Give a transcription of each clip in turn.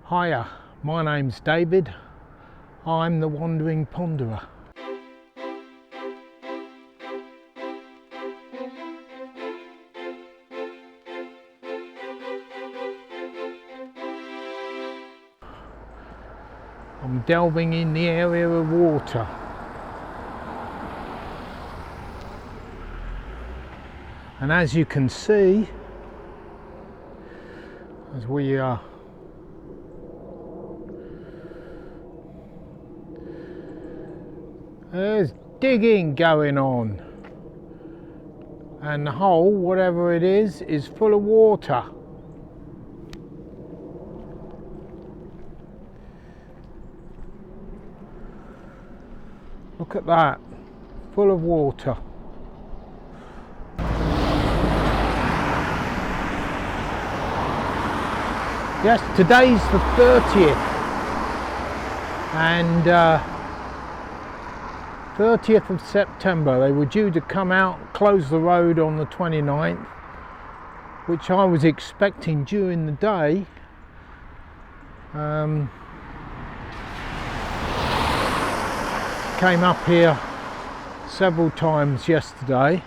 Hiya, my name's David. I'm the Wandering Ponderer. I'm delving in the area of water. And as you can see, as we there's digging going on, and the hole, whatever it is full of water. Look at that, full of water. Yes, today's the 30th, and 30th of September. They were due to come out, close the road on the 29th, which I was expecting during the day. Came up here several times yesterday.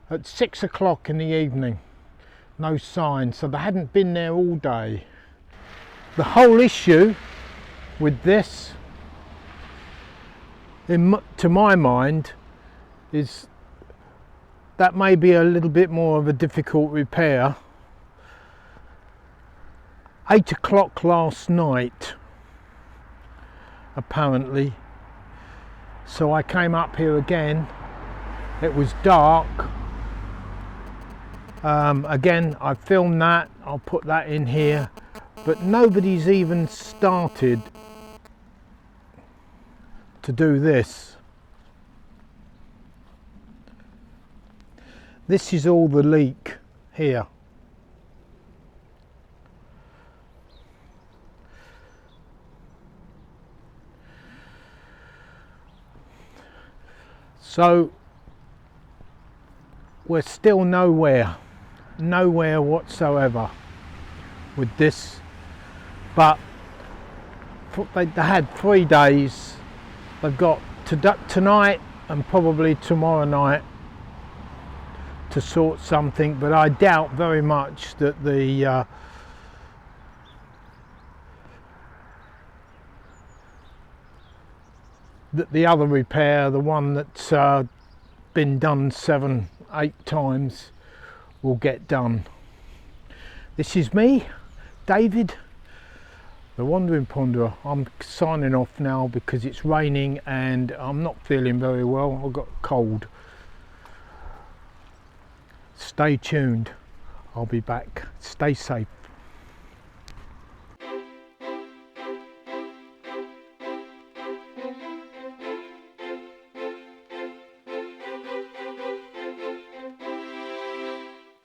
At 6 o'clock in the evening, no sign, so they hadn't been there all day. The whole issue with this, to my mind, is that may be a little bit more of a difficult repair. 8 o'clock last night, apparently, so I came up here again. It was dark. Again, I filmed that, I'll put that in here, but nobody's even started to do this. This is all the leak here. So we're still nowhere whatsoever with this, but they had 3 days. They've got tonight and probably tomorrow night to sort something, but I doubt very much that the that the other repair, the one that's been done 7-8 times, will get done. This is me, David, the Wandering Ponderer. I'm signing off now because it's raining and I'm not feeling very well. I've got a cold. Stay tuned. I'll be back. Stay safe.